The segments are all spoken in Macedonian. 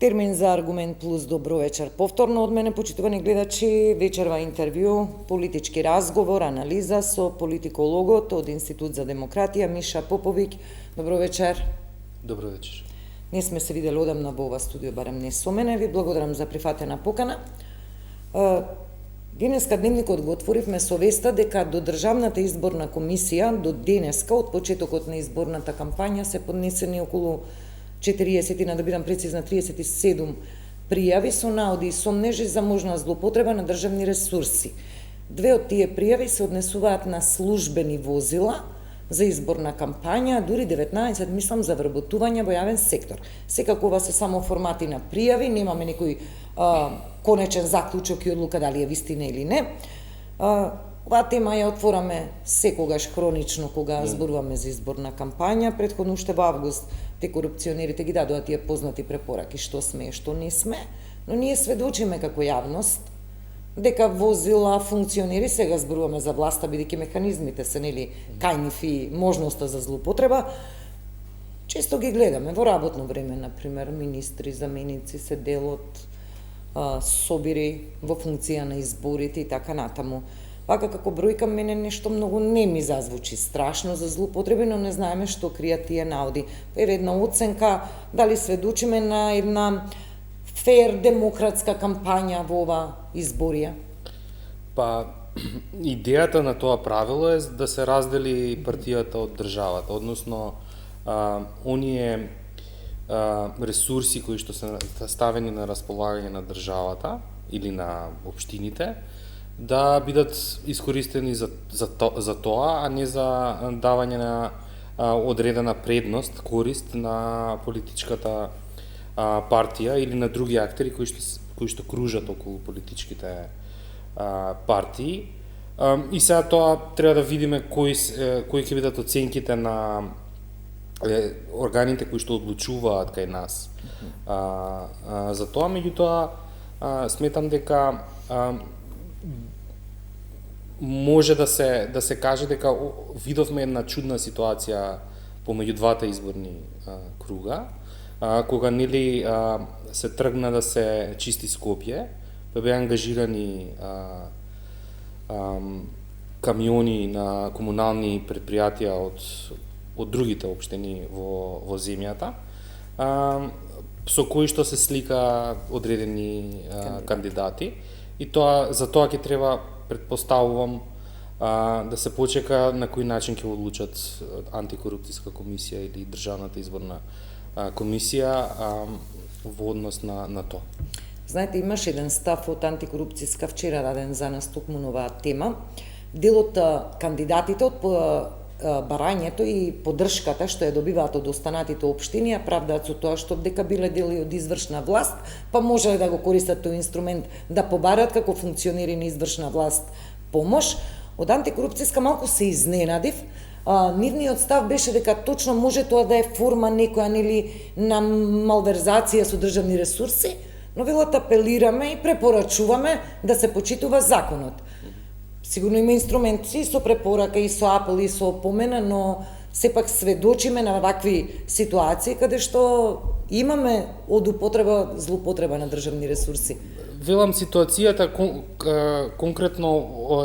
Термин за Аргумент плюс, добро вечер. Повторно од мене, почитувани гледачи, вечерва интервју, политички разговор, анализа со политикологот од Институт за демократија, Миша Поповиќ. Добро вечер. Добро вечер. Не сме се видели одамна во ова студио, барем не со мене. Ви благодарам за прифатена покана. Денеска дневникот го отворивме со веста дека до Државната изборна комисија до денеска, од почетокот на изборната кампања, се поднесени околу 40, да бидам прецизна, 37 пријави со наоди и сомнежи за можна злоупотреба на државни ресурси. Две од тие пријави се однесуваат на службени возила за изборна кампања, дури 19, мислам, за вработување во јавен сектор. Секако ова се само формати на пријави, немаме некој конечен заклучок и одлука дали е вистина или не. Оваа тема ја отвораме секогаш хронично кога зборуваме за изборна кампања. Претходно уште во август те корупционерите ги дадоа тие познати препораки што сме и што не сме, но ние сведочиме како јавност дека возила, функционери, сега зборуваме за власта, бидејќи механизмите се нели кајнив и можноста за злоупотреба, често ги гледаме во работно време, например, министри, заменици се дел од собири во функција на изборите и така натаму. Вака како бројка мене нешто многу не ми зазвучи страшно за злоупотреби, но не знаеме што кријат тие наоди. Еве една оценка, дали сведочиме на една фер демократска кампања во ова изборија? Па, идејата на тоа правило е да се раздели партијата од државата, односно оние ресурси кои што се ставени на располагање на државата или на општините, да бидат искористени за тоа, а не за давање на одредена предност, корист на политичката партија или на други актери кои што кружат околу политичките партии. И сега тоа треба да видиме кои ќе бидат оценките на органите кои што одлучуваат кај нас за тоа. Меѓутоа, сметам дека може да се каже дека видовме една чудна ситуација помеѓу двата изборни круга, кога нели се тргна да се чисти Скопје, па беа ангажирани камиони на комунални предпријатија од другите општини во земјата, со кои што се слика одредени кандидати, и за тоа ќе треба, предпоставувам, да се почека на кој начин ќе одлучат антикорупцијска комисија или Државната изборна комисија во однос на тоа. Знаете, имаш еден став од антикорупцијска вчера даден за нас токму на оваа тема. Дел од кандидатите од барањето и поддршката што ја добиваат од останатите општини ја правдаат со тоа што дека биле дели од извршна власт, па можеле да го користат тој инструмент да побарат како функционери на извршна власт помош. Од антикорупцијска малку се изненадив. Нивниот став беше дека точно може тоа да е форма некоја нели на малверзација со државни ресурси, но велат апелираме и препорачуваме да се почитува законот. Сигурно има инструменти со препорака и со апел и со опомена, но сепак сведочиме на вакви ситуации каде што имаме од употреба, злоупотреба на државни ресурси. Велам, ситуацијата конкретно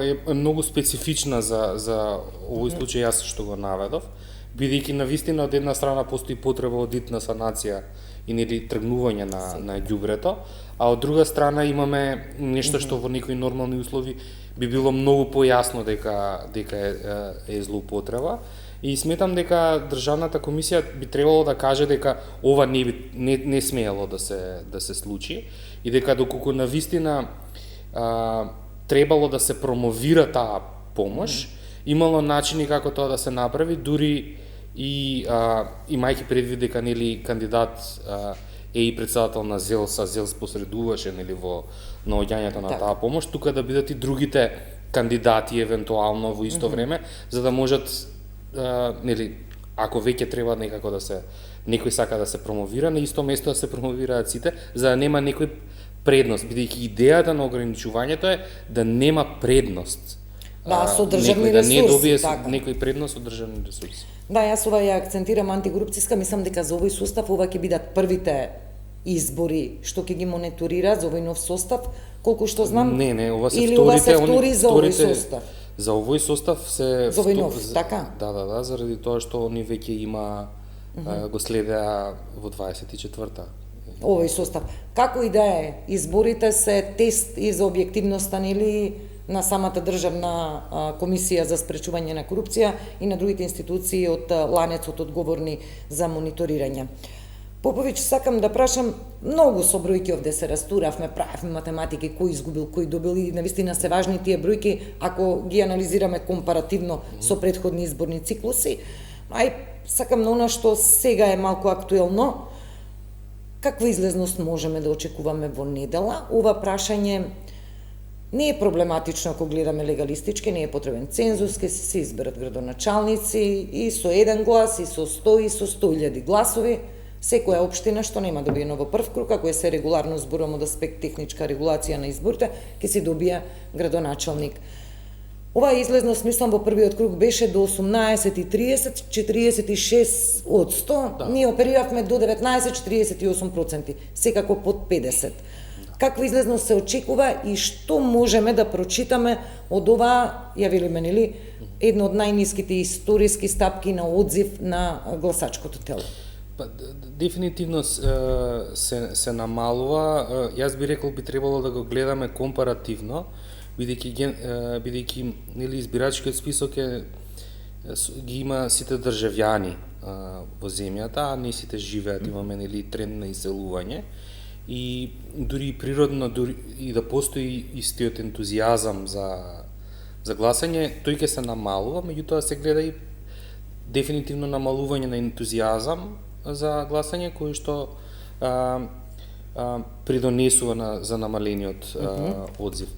е многу специфична за овој случај јас што го наведов, бидејќи навистина од една страна постои потреба од итна санација и нели тргнување на ѓубрето, а од друга страна имаме нешто што во некои нормални услови би било многу појасно дека е злоупотреба. И сметам дека Државната комисија би требало да каже дека ова не смеело да се случи и дека доколку навистина требало да се промовира таа помош, имало начини како тоа да се направи, дури и имајќи предвид дека нели кандидат е и председател на ЗЕЛС, а ЗЕЛС посредуваше нели во наоѓањето на таа помош, тука да бидат и другите кандидати евентуално во исто време, за да можат нели, ако веќе треба некако да се некој сака да се промовира, на исто место да се промовираат сите, за да нема некој предност, бидејќи идејата на ограничувањето е да нема предност. Со државни ресурси, да не добие некој предност од државни ресурси. Да, јас ова ја акцентирам антикорупцијска, мислам дека за овој сустав ова ќе бидат првите избори што ќе ги мониторираат за овој нов состав, колку што знам? Не, ова се или вторите, ова се втори за овој вторите- состав? За овој состав се За овој нов, така? Да, заради тоа што они веќе има го следеа во 24-та. Овој состав. Како и да е, изборите се тест и за објективноста, нели, на самата државна комисија за спречување на корупција и на другите институции од ланецот одговорни за мониторирање. Поповиќ, сакам да прашам, многу со бројки овде се растуравме, правевме математики, кој изгубил, кој добил, и навистина се важни тие бројки ако ги анализираме компаративно со претходни изборни циклуси. Ај, сакам на она што сега е малку актуелно, каква излезност можеме да очекуваме во недела? Ова прашање не е проблематично ако гледаме легалистички, не е потребен цензус, ке се изберат градоначалници и со еден глас, и со 100, и со 100.000 гласови. Секоја општина што нема добиено во прв круг, ако е се регуларно зборувам од аспект техничка регулација на изборите, ќе си добија градоначалник. Оваа излезност, мислам, во првиот круг беше до 18,30, 46%, Да. ние опериравме до 19,48%, секако под 50%. Каква излезност се очекува и што можеме да прочитаме од оваа, ја велиме, нели, една од најниските историски стапки на одзив на гласачкото тело? Дефинитивно се намалува. Јас би рекол би требало да го гледаме компаративно, бидејќи нели избирачкиот список ги има сите државјани во земјата, а не сите живеат, имаме нели тренд на иселување. И дури природно и да постои истиот ентузијазам за гласање, тој ќе се намалува, меѓутоа се гледа и дефинитивно намалување на ентузијазам за гласање кој што придонесува за намалениот одзив.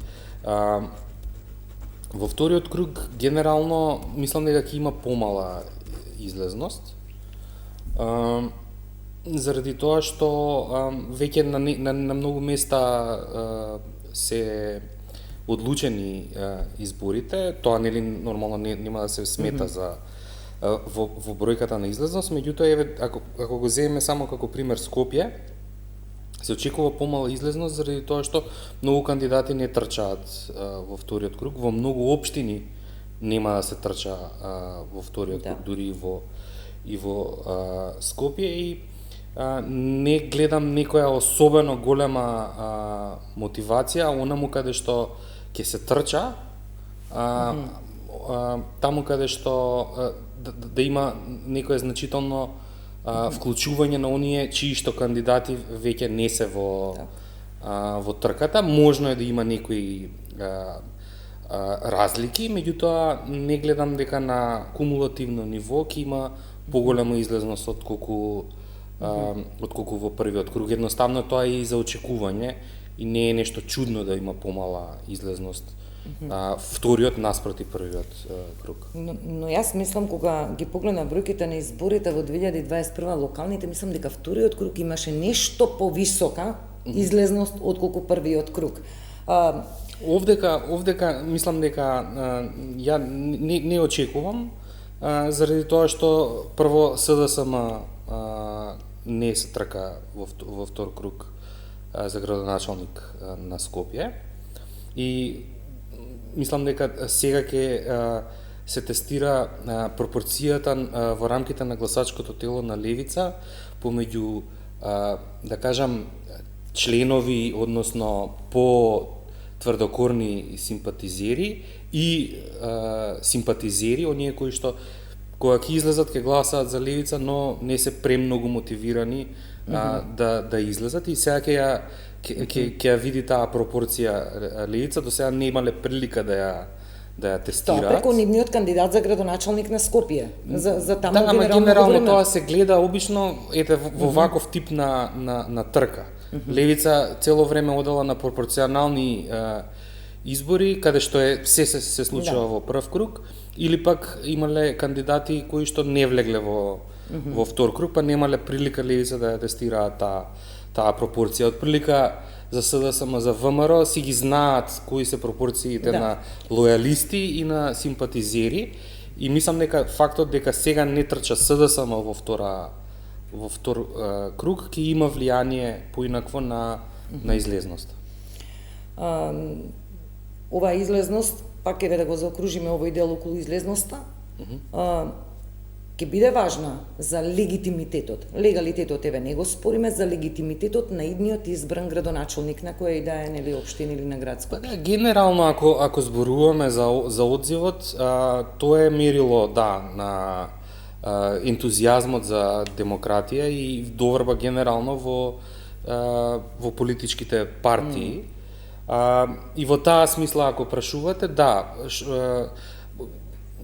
Во вториот круг генерално мислам дека ќе има помала излезност. Заради тоа што веќе на многу места се одлучени изборите, тоа нели нормално нема да се смета за во бројката на излезност, меѓутоа ако го земеме само како пример Скопје, се очекува помала излезност заради тоа што многу кандидати не трчаат во вториот круг, во многу општини нема да се трча во вториот круг, дури и во Скопје, и не гледам некоја особено голема мотивација онаму каде што ќе се трча, таму каде што да има некое значително вклучување на оние чии што кандидати веќе не се во трката. Можно е да има некои разлики, меѓутоа не гледам дека на кумулативно ниво ќе има поголема излезност отколку во првиот круг. Едноставно тоа е и за очекување и не е нешто чудно да има помала излезност вториот наспроти првиот круг. Но јас мислам, кога ги погледнав бројките на изборите во 2021 локалните, мислам дека вториот круг имаше нешто повисока излезност отколку првиот круг. Овдека мислам дека ја не очекувам, заради тоа што прво СДСМ не се трка во втор круг за градоначалник на Скопје, и мислам дека сега ќе се тестира пропорцијата во рамките на гласачкото тело на левица помеѓу, да кажам, членови, односно по тврдокорни симпатизери и симпатизери, оние кои што кога ќе излезат ќе гласаат за левица, но не се премногу мотивирани да излезат, и сега ќе ја види таа пропорција левица. До сега не имале прилика да ја тестираат. Тоа преку нивниот кандидат за градоначалник на Скопје, за таму да, генерално тоа се гледа обично во ваков тип на трка. Левица цело време одела на пропорционални избори, каде што се случува во прв круг, или пак имале кандидати кои што не влегле во втор круг, па немале прилика левица да ја тестираат таа пропорција. Од прилика за СДСМ, за ВМРО си ги знаат кои се пропорциите на лојалисти и на симпатизери, и мислам дека фактот дека сега не трча СДСМ во во втор круг ќе има влијание поинакво на излезноста. Оваа излезност, пак еве да го заокружиме овој дел околу излезноста, ќе биде важна за легитимитетот. Легалитетот еве не го спориме, за легитимитетот на идниот избран градоначалник на која и да е, нели, општина или на градско. Па да, генерално ако зборуваме за одзивот, тоа е мерило на ентузијазмот за демократија и доврба генерално во политичките партии. И во таа смисла, ако прашувате, да,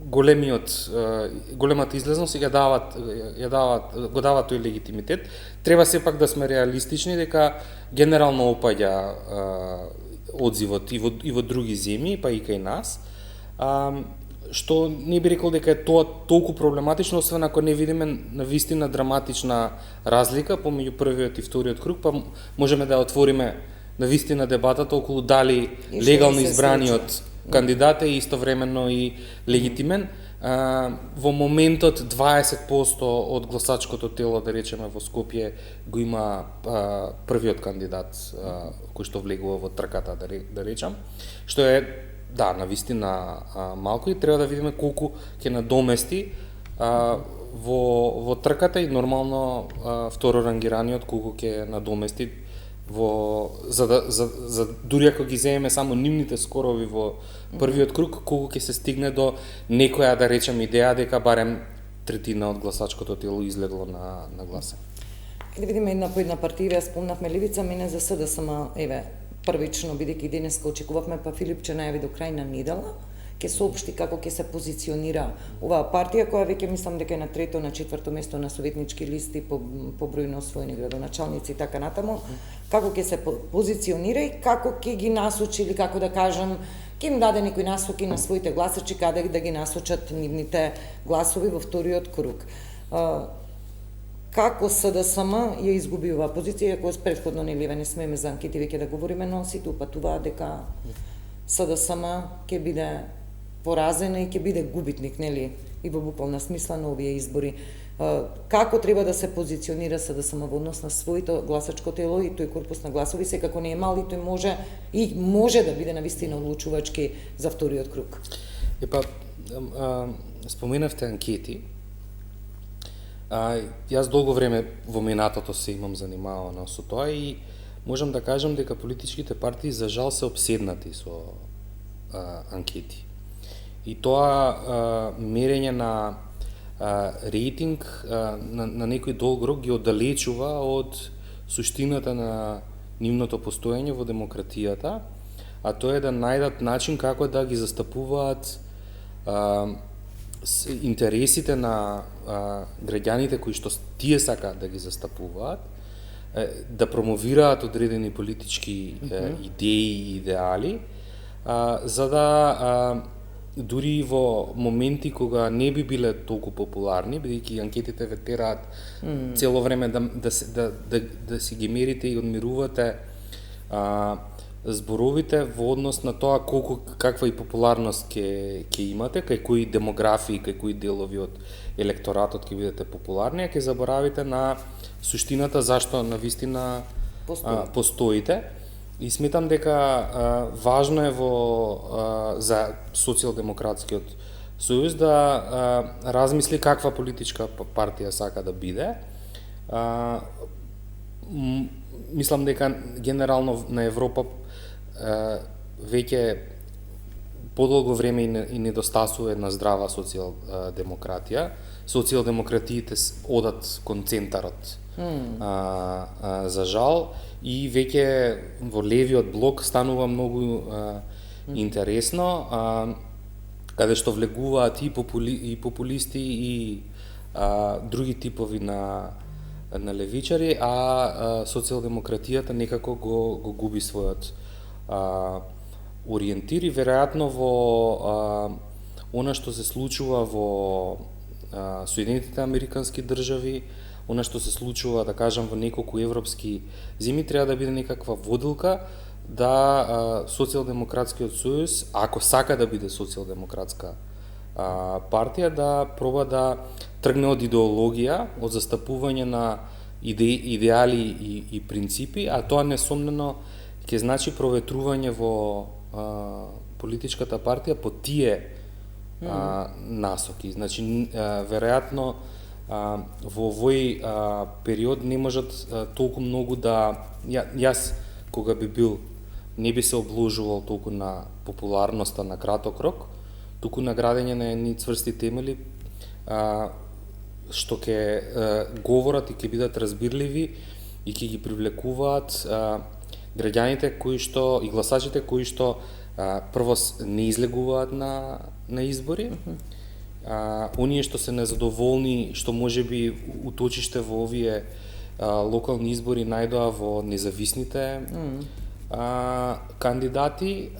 големата излезност го дават тој легитимитет. Треба сепак да сме реалистични дека генерално опаѓа одзивот и во други земји, па и кај нас. Што не би рекол дека е тоа толку проблематично, освен ако не видиме навистина драматична разлика помеѓу првиот и вториот круг, па можеме да отвориме навистина дебатата околу дали легално избраниот кандидат е истовременно и легитимен. Во моментот 20% од гласачкото тело, да речеме, во Скопје го има првиот кандидат кој што влегува во трката, да речам, што е да, навистина малку и треба да видиме колку ќе надомести во трката и нормално второрангираниот колку ќе надомести за дури ако ги земеме само нивните скорови во првиот круг, колку ќе се стигне до некоја, да речем, идеја дека барем третина од гласачкото тело излегло на гласа. Да видиме една по една партија, спомнавме Левица, мене за СДСМ, еве, првично, бидејќи денеска очекувавме, па Филипче најави до крај на недела, ќе соопшти како ќе се позиционира оваа партија, која веќе мислам дека е на трето, на четврто место на советнички листи по број на освоени градоначалници и така натаму, како ќе се позиционира и како ќе ги насочи, или како да кажам, ќе им даде некои насоки на своите гласачи каде да ги насочат нивните гласови во вториот круг. Како СДСМ ја изгуби оваа позиција, ако претходно не смееме за анкети веќе да говориме, но сите упатуваат дека СДСМ ќе биде поразена и ќе биде губитник, нели, и во буквална смисла на овие избори. Како треба да се позиционира СДСМ во однос на своето гласачко тело и тој корпус на гласови, секако не е мал и тој може да биде навистина одлучувачки за вториот круг. Споменавте анкети. Јас долго време во минатото се имам занимавано со тоа и можам да кажам дека политичките партии за жал се обседнати со анкети. И тоа мерење на рейтинг на некој долг рок ги оддалечува од суштината на нивното постоење во демократијата, а тоа е да најдат начин како да ги застапуваат интересите на граѓаните кои што тие сакаат да ги застапуваат, да промовираат одредени политички идеи и идеали, за да дури во моменти кога не би биле толку популарни, бидејќи анкетите ве тераат цело време да си ги мерите и одмерувате зборовите во однос на тоа каква и популарност ќе имате, кај кои демографии, кај кои делови од електоратот ќе бидете популарни, а ќе заборавите на суштината зашто навистина постоите. И сметам дека важно е за Социјалдемократскиот сојуз да размисли каква политичка партија сака да биде. Мислам дека генерално на Европа веќе подолго време и недостасува една здрава социјалдемократија. Социјалдемократиите одат кон центарот, за жал, и веќе во левиот блок станува многу интересно, каде што влегуваат и популисти и други типови на левичари, а социјалдемократијата некако го губи својот ориентир и веројатно во она што се случува во Соединетите Американски држави, она што се случува, да кажам, во неколку европски земји, треба да биде некаква водилка да Социјалдемократскиот сојуз, ако сака да биде социјалдемократска партија, да проба да тргне од идеологија, од застапување на идеали и принципи, а тоа несомнено ќе значи проветрување во политичката партија по тие насоки. Значи, веројатно, во овој период не можат толку многу да... Јас, кога би бил, не би се обложувал толку на популарноста на краток рок, туку на градење на едни цврсти темели, што ќе говорат и ќе бидат разбирливи и ќе ги привлекуваат граѓаните кои што и гласачите кои што прво не излегуваат на избори, оние што се незадоволни што можеби уточиште во овие локални избори најдоа во независните кандидати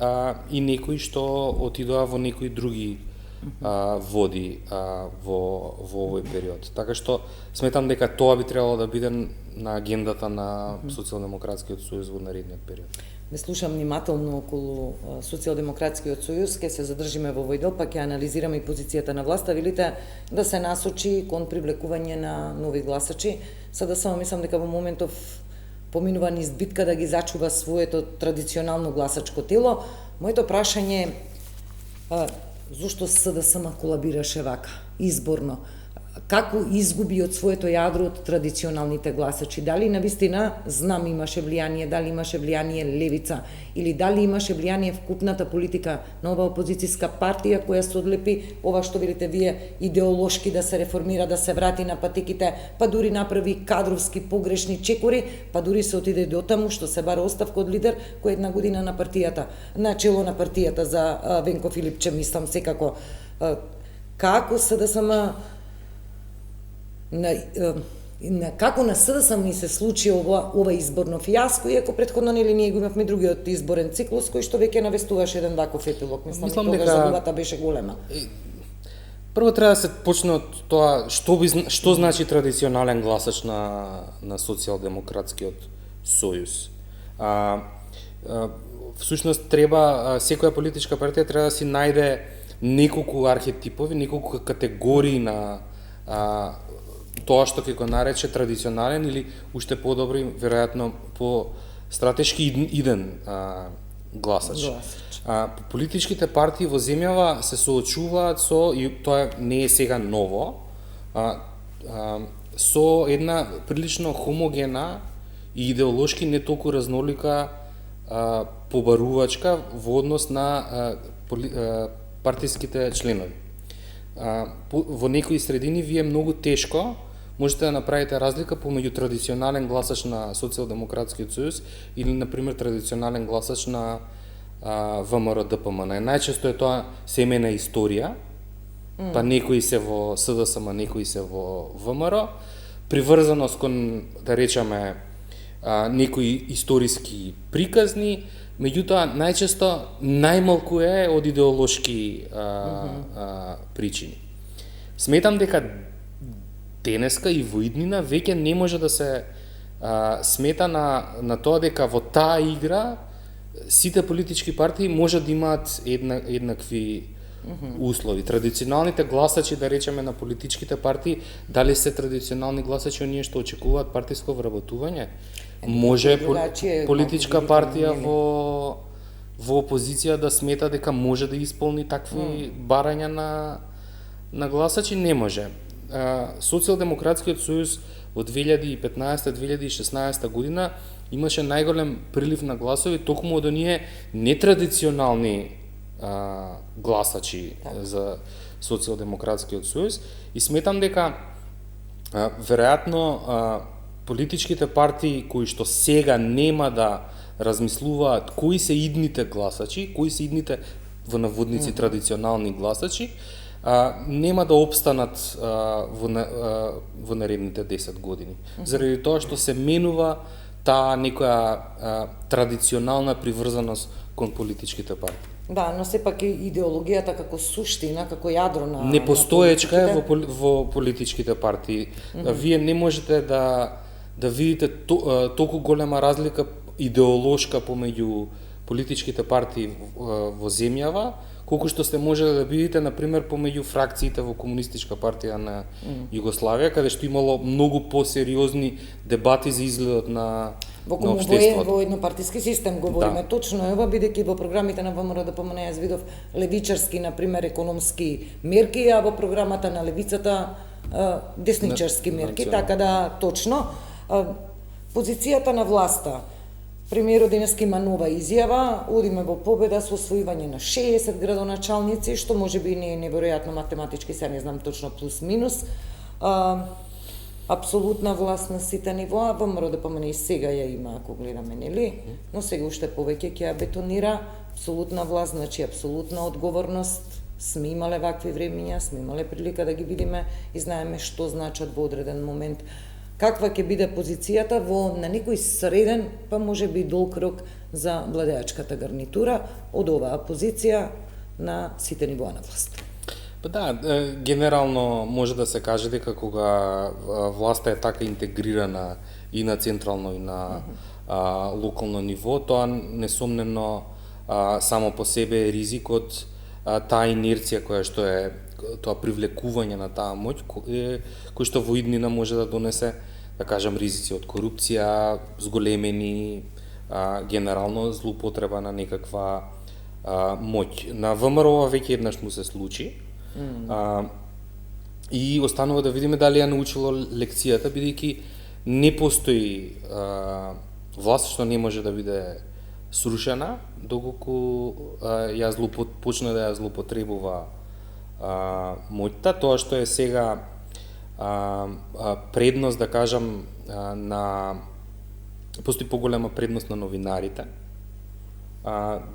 и некои што отидоа во некои други води во овој период. Така што сметам дека тоа би требало да биде на агендата на Социјалдемократскиот сојуз во наредниот период. Ме слушам внимателно околу Социјалдемократскиот сојуз, ќе се задржиме во овој дел, па ќе анализираме и позицијата на власта, велите да се насочи кон привлекување на нови гласачи. Сада само мислам дека во моментов поминува низ битка да ги зачува своето традиционално гласачко тело. Моето прашање е зошто СДСМ колабираше вака, изборно? Како изгуби од своето јадро од традиционалните гласачи? Дали навистина знам имаше влијание, дали имаше влијание левица, или дали имаше влијание вкупната политика на ова опозицијска партија која се одлепи ова што видите вие идеолошки да се реформира, да се врати на патеките, па дури направи кадровски погрешни чекори, па дури се отиде до таму што се бара оставка од лидер кој една година на партијата, на чело на партијата за Венко Филипче, мислам секако. Како СДСМ како на СДСМ ми се случи ова изборно фијаско, иако претходно нели ние го имавме другиот изборен циклус кој што веќе навестуваше еден ваков епилог. Мислам дека загубата беше голема. Прво треба да се почне од тоа што значи традиционален гласач на Социјалдемократскиот сојуз. Всушност треба секоја политичка партија треба да си најде неколку архетипови, неколку категории на тоа што ќе го нарече традиционален или уште подобри, веројатно по стратешки иден гласач. Политичките партии во земјава се соочуваат со, и тоа не е сега ново, со една прилично хомогена и идеолошки не толку разнолика побарувачка во однос на партиските членови. Во некои средини вие многу тешко можете да направите разлика помеѓу традиционален гласач на Социјалдемократскиот сојуз или, например, традиционален гласач на ВМРО-ДПМН. Најчесто е тоа семејна историја, па некои се во СДСМ, некои се во ВМРО, приврзаност кон, да речеме, некои историски приказни, меѓутоа најчесто најмалку е од идеолошки причини. Сметам дека денеска и во иднина веќе не може да се смета на тоа дека во таа игра сите политички партии можат да имаат еднакви услови. Традиционалните гласачи, да речеме, на политичките партии, дали се традиционални гласачи оние што очекуваат партиско вработување? Може политичка партија во опозиција да смета дека може да исполни такви барања на гласачи? Не може. Социјалдемократскиот сојуз во 2015-2016 година имаше најголем прилив на гласови токму од оние нетрадиционални гласачи за Социјалдемократскиот сојуз, и сметам дека веројатно политичките партии кои што сега нема да размислуваат кои се идните гласачи, кои се идните во наводници традиционални гласачи, нема да опстанат во наредните 10 години. Заради тоа што се менува таа некоја традиционална приврзаност кон политичките партии. Да, но сепак и идеологијата како суштина, како јадро на непостоечка е во политичките партии. Вие не можете да видите толку голема разлика идеолошка помеѓу политичките партии во земјава, колку што сте можеле да видите, например, помеѓу фракциите во Комунистичка партија на Југославија, каде што имало многу посериозни дебати за изгледот на општеството. Во еднопартиски систем говориме, точно ова, бидејќи во програмите на ВМРО ДПМН јас видов левичарски, например, економски мерки, а во програмата на левицата десничарски мерки, така да точно. Позицијата на власта. Премиерот денеска има нова изјава, одиме во победа со освојување на 60 градоначалници, што можеби не е неверојатно математички, се не знам точно плюс минус. Апсолутна власт на сите нивоа, ВМРО ДПМН и сега ја има, ако гледаме, нели? Но сега уште повеќе ќе ја бетонира. Апсолутна власт, значи апсолутна одговорност. Сме имале вакви времиња, сме имале прилика да ги видиме и знаеме што значат во одреден момент. Каква ќе биде позицијата во на некој среден, па може би долг рок за владеачката гарнитура од оваа позиција на сите нивоа на власт. Па да, генерално може да се каже дека кога власта е така интегрирана и на централно и на локално ниво, тоа несомнено само по себе е ризик од таа инерција која што е тоа привлекување на таа моќ кој што во иднина може да донесе, да кажам, ризици од корупција, зголемени, генерално злоупотреба на некаква моќ. На ВМРО веќе еднаш му се случи. И останува да видиме дали ја научило лекцијата, бидејќи не постои власт што не може да биде срушена, доколку ја почне да ја злоупотребува моќта. Тоа што е сега предност, да кажам, постои поголема предност на новинарите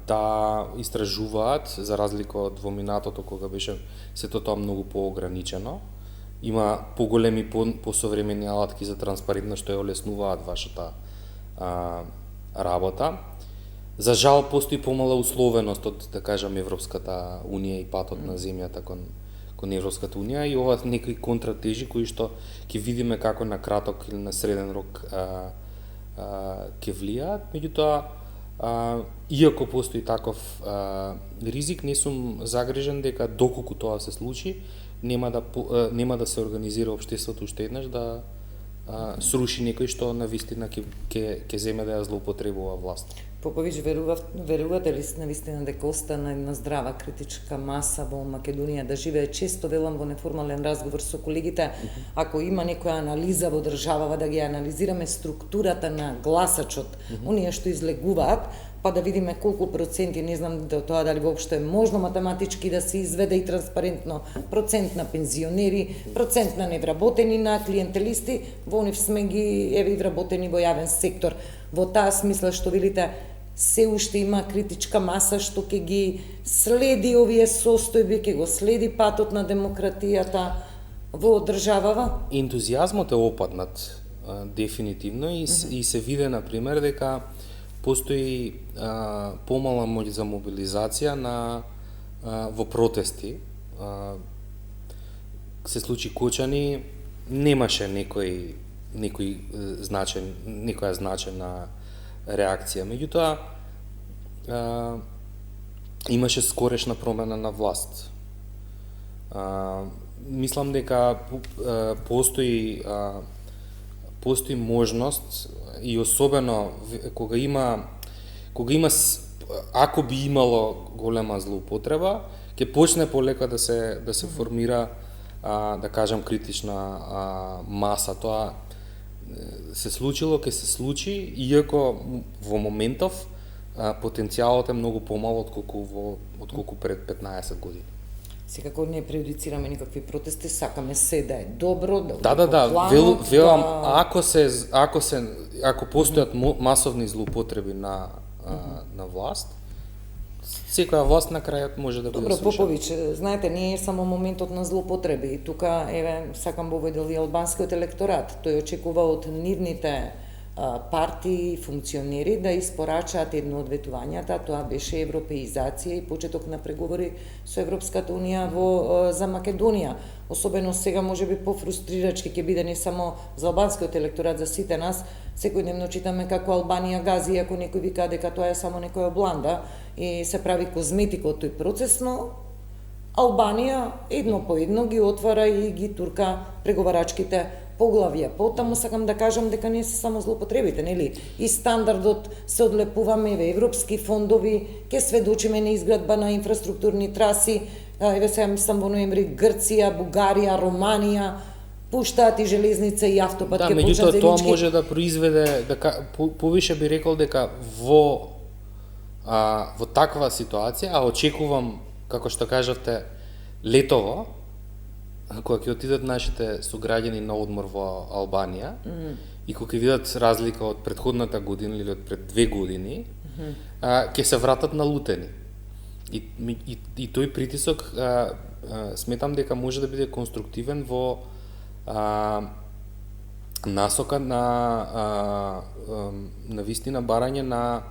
да истражуваат, за разлика од во минатото кога беше сето тоа многу поограничено. Има поголеми, посовремени алатки за транспарентност што ја олеснуваат вашата работа. За жал постои помала условеност од, да кажам, Европската унија и патот на земјата кон Европската унија и ова некои контратежи кои што ќе видиме како на краток или на среден рок ќе влијаат. Меѓутоа, иако постои таков ризик, не сум загрижен дека доколку тоа се случи, нема да се организира општеството уште еднаш да сруши некој што навистина ќе земе да ја злоупотребува власт. Поповиќ, верувате ли навистина дека остана една здрава критичка маса во Македонија да живее? Често велам во неформален разговор со колегите, ако има некоја анализа во државава, да ги анализираме структурата на гласачот, оние што излегуваат, па да видиме колку проценти, не знам тоа дали воопшто е можно математички да се изведе и транспарентно, процент на пензионери, процент на невработени, на клиентелисти, во нив сме ги еве и вработени во јавен сектор. Во таа смисла што велите, се уште има критичка маса што ќе ги следи овие состојби, ќе го следи патот на демократијата во државава? Ентузијазмот е опаднат дефинитивно и се виде, например, дека постои помала моќ за мобилизација во протести. Се случи Кочани, немаше некоја значена реакција. Меѓутоа, имаше скорешна промена на власт. Мислам дека постои можност и особено кога има ако би имало голема злоупотреба, ќе почне полека да се формира, да кажам, критична маса. Тоа се случило, ќе се случи, иако во моментов потенцијалот е многу помал отколку пред 15 години. Секако не преюдицираме никакви протести, сакаме се да е добро, да велам, ако постојат масовни злоупотреби на власт, секоја власт на крајот може да биде срушена. Добро, срушена. Поповиќ, знаете, не е само моментот на злоупотреби. Тука, еве, сакам во дел и албанскиот електорат. Тој очекува од нивните партии, функционери да испорачаат едно од ветувањата, тоа беше европеизација и почеток на преговори со Европската унија за Македонија. Особено сега можеби пофрустрирачки ќе биде не само за албанскиот електорат, за сите нас. Секојдневно читаме како Албанија гази, ако некој вика дека тоа е само некоја бланда и се прави козметика од тој процес, но Албанија едно по едно ги отвара и ги турка преговарачките поглавија. Потаму сакам да кажам дека не се само злоупотребите, нели? И стандардот се одлепуваме, европски фондови, ќе сведочиме на изградба на инфраструктурни траси, еве сега мислам во ноември Грција, Бугарија, Романија, пуштаат и железница и автопат ќе почнат заеднички. Тоа може да произведе, повише би рекол дека во таква ситуација, а очекувам, како што кажавте, летово, кога ќе отидат нашите суграѓани на одмор во Албанија, и кога ќе видат разлика од претходната година или од пред 2 години, ќе се вратат налутени. И тој притисок сметам дека може да биде конструктивен во насока на вистина барање на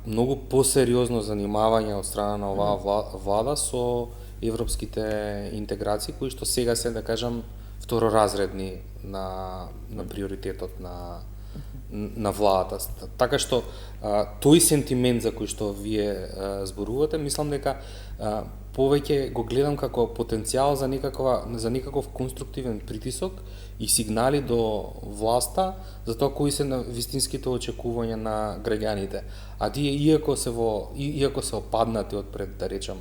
многу посериозно занимавање од страна на оваа влада со европските интеграции, кои што сега се, да кажам, второразредни на приоритетот на владата. Така што тој сентимент за кој што вие зборувате, мислам дека повеќе го гледам како потенцијал за некаков конструктивен притисок и сигнали до власта за тоа кои се на вистинските очекувања на граѓаните. А тие иако се опаднати од пред, да речам,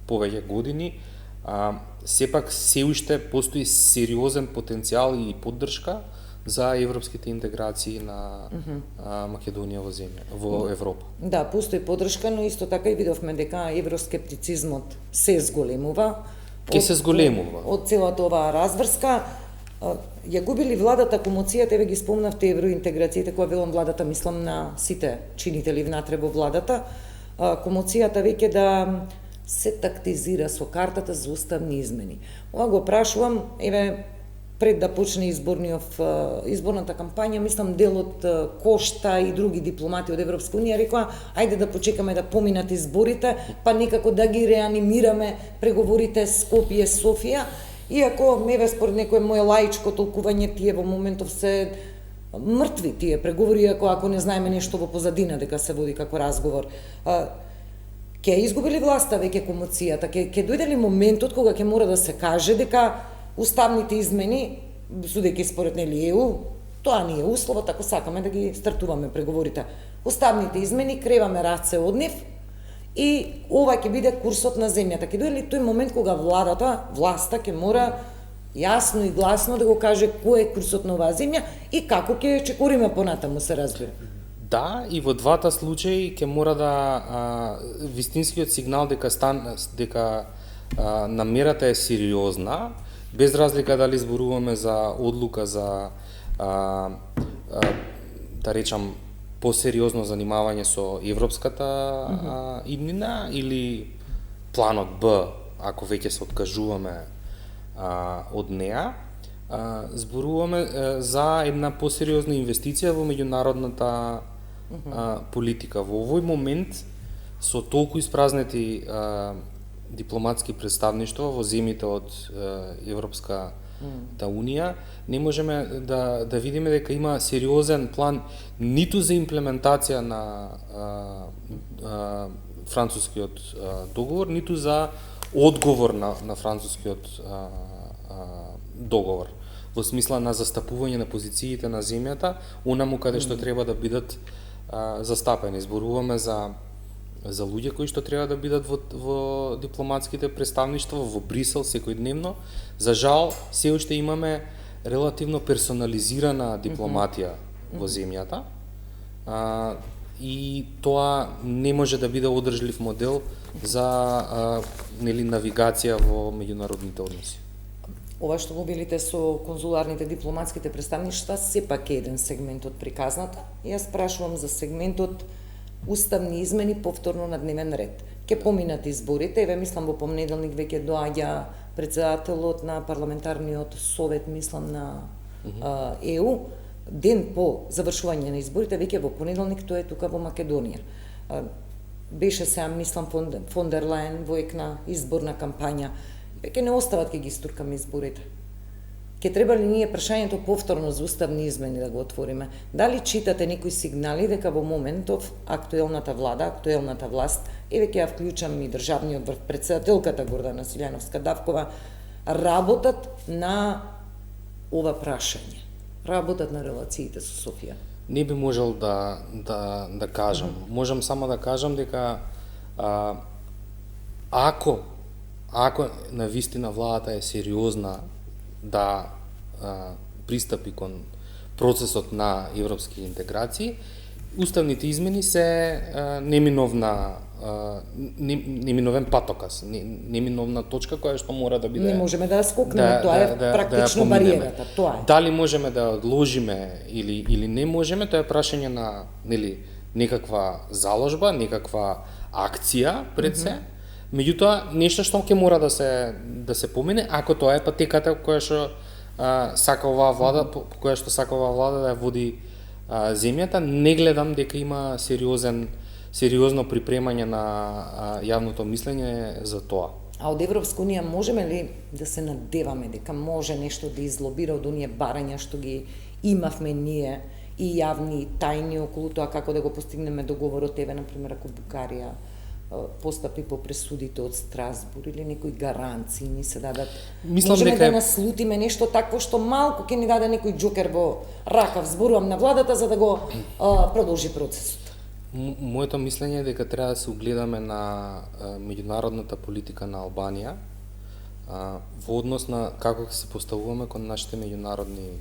повеќе години, сепак се уште постои сериозен потенцијал и поддршка за европските интеграции на Македонија во Европа. Да, постои поддршка, но исто така и видовме дека евроскептицизмот се зголемува. Ке се зголемува. Од целата оваа разврска. Ја губили владата комоцијата, еве ги спомнавте евроинтеграциите, кога велам владата, мислам на сите чинители внатре во владата, комоцијата веќе да се тактизира со картата за уставни измени. Ова го прашувам, еве, пред да почне изборната кампања, мислам дел од Кошта и други дипломати од Европска унија рекоа, ајде да почекаме да поминат изборите, па некако да ги реанимираме преговорите Скопје Софија, иако еве според некое мое лаичко толкување, тие во моментов се мртви тие преговори, ако не знаеме нешто во позадина дека се води како разговор. Ќе изгубили власта веќе комоцијата, ќе дојде ли моментот кога ќе мора да се каже дека уставните измени, судејќи според нели ЕУ, тоа не е условот ако сакаме да ги стартуваме преговорите. Уставните измени креваме раце од нив и ова ќе биде курсот на земјата. Ќе дојде ли тој момент кога власта ќе мора јасно и гласно да го каже кој е курсот на оваа земја и како ќе чекориме понатаму, се разбира. Да, и во двата случаи ќе мора да вистинскиот сигнал дека намерата е сериозна, без разлика дали зборуваме за одлука за да речам посериозно занимавање со европската иднина или планот Б, ако веќе се откажуваме од неа, зборуваме за една посериозна инвестиција во меѓународната политика. Во овој момент, со толку испразнети дипломатски представништва во земјите од Европската Унија, не можеме да видиме дека има сериозен план ниту за имплементација на францускиот договор, ниту за одговор на францускиот договор, во смисла на застапување на позициите на земјата, онаму каде што треба да бидат застапени. Зборуваме за луѓе кои што треба да бидат во дипломатските представништва во Брисел секојдневно. За жал, се уште имаме релативно персонализирана дипломатија во земјата, и тоа не може да биде одржлив модел за навигација во меѓународните односи. Ова што го билите со конзуларните дипломатските представништва сепак е еден сегмент од приказната. Јас прашувам за сегментот уставни измени повторно на дневен ред. Ке поминат изборите, еве мислам во понеделник веќе доаѓа претседателот на парламентарниот совет, мислам на ЕУ, ден по завршување на изборите, веќе во понеделник тој е тука во Македонија. Беше сега, мислам, фон дер Лајен во екна изборна кампања. Веќе не остават ке ги стуркаме изборите. Ке треба ли ние прашањето повторно за уставни измени да го отвориме? Дали читате некои сигнали дека во моментов актуелната влада, актуелната власт, еве ќе ја вклучам и државниот врв, председателката Гордана Силјановска-Давкова, работат на ова прашање, работат на релациите со Софија? Не би можел да кажам. Можам само да кажам дека ако на вистина владата е сериозна да пристапи кон процесот на европски интеграции, уставните измени се неминовен патокас, неминовна точка која што мора да биде. Не можеме да ја скокнеме, тоа е практично бариерата, тоа е. Дали можеме да ја одложиме или не можеме, тоа е прашање на некаква заложба, некаква акција пред се. Меѓутоа, нешто што ќе мора да се помине, ако тоа е патеката која што сака оваа влада, која што сака оваа влада да ја води земјата, не гледам дека има сериозно припремање на јавното мислење за тоа. А од Европска унија можеме ли да се надеваме дека може нешто да излобира од оние барања што ги имавме ние и јавни и тајни околу тоа како да го постигнеме договорот, еве например ако Бугарија постапи по пресудите од Страсбур или некои гаранции ни се дадат. Можеме да наслутиме нешто такво што малку ќе ни даде некој џокер во ракав, зборувам на владата за да го продолжи процесот. Моето мислење е дека треба да се угледаме на меѓународната политика на Албанија во однос на како ќе се поставуваме кон нашите меѓународни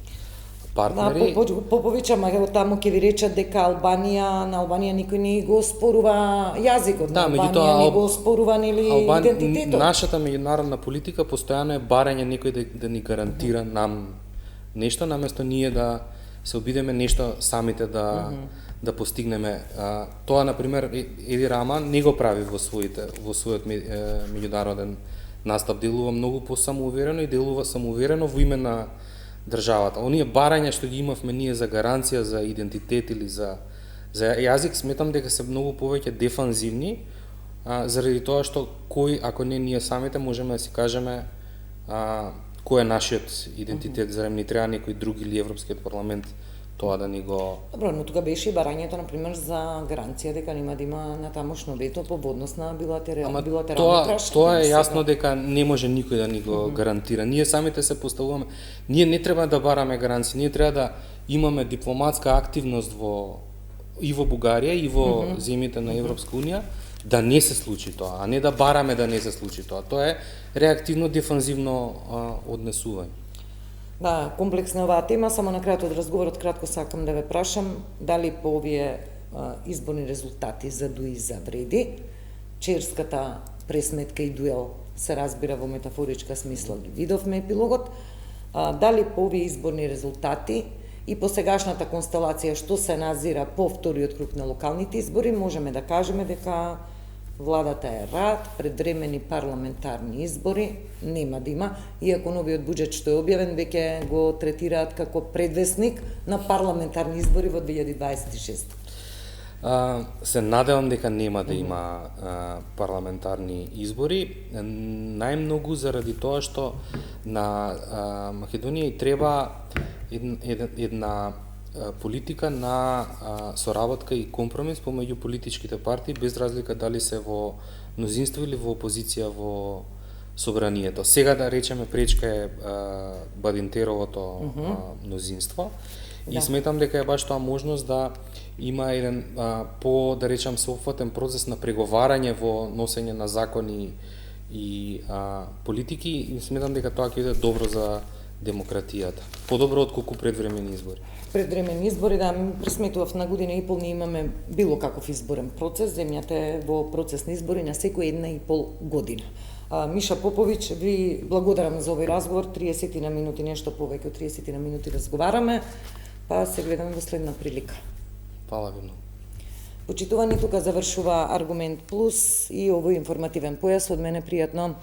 партнери. Да, Поповича, таму ќе ви речат дека на Албанија никој не го спорува јазикот, на Албанија не го спорува идентитетот. Нашата меѓународна политика постојано е барање некој да ни гарантира нам нешто, наместо ние да се обидеме нешто самите да постигнеме. Тоа, например, Еди Рама не го прави во својот меѓународен настап, делува многу посамоуверено и делува самоуверено во име на државата. Оние барања што ги имавме ние за гаранција за идентитет или за јазик, сметам дека се многу повеќе дефанзивни, заради тоа што кој, ако не ние самите, можеме да си кажеме кој е нашиот идентитет, зарем ни треба некој друг или Европскиот парламент тоа да ни го... Добро, но тука беше и барањето, например, за гаранција дека нема да има натамошно вето по однос на билатерални прашања. Тоа е јасно дека не може никој да ни го гарантира. Ние самите се поставуваме, ние не треба да бараме гаранции, ние треба да имаме дипломатска активност и во Бугарија и во земјите на Европска унија, да не се случи тоа, а не да бараме да не се случи тоа. Тоа е реактивно дефанзивно однесување. Да, комплексна е оваа тема, само на крајот од разговорот кратко сакам да ве прашам дали по овие изборни резултати за дуи за вреди, черската пресметка и дуел се разбира во метафоричка смисла, ги видовме епилогот, дали по овие изборни резултати и по сегашната констелација што се назира по вториот круг на локалните избори, можеме да кажеме дека владата е рад, предвремени парламентарни избори нема да има, иако новиот буџет што е објавен веќе го третираат како предвесник на парламентарни избори во 2026. Се надевам дека нема да има парламентарни избори, најмногу заради тоа што на Македонија и треба една политика на соработка и компромис помеѓу политичките партии, без разлика дали се во мнозинство или во опозиција во собранието. Сега да речеме пречка е Бадинтеровото мнозинство и сметам дека е баш тоа можност да има еден да речам соопфатен процес на преговарање во носење на закони и политики и сметам дека тоа ќе биде добро за демократијата. Подобро отколку предвремени избори. Предвремени избори, да, пресметував на година и пол не имаме било каков изборен процес, земјата е во процес на избори на секој 1,5 година. Миша Попович, ви благодарам за овој разговор, 30 на минути, нешто повеќе од 30 на минути разговараме, па се гледаме во следна прилика. Фала ви многу. Почитувани, тука завршува Аргумент Плюс и овој информативен појас. Од мене пријатно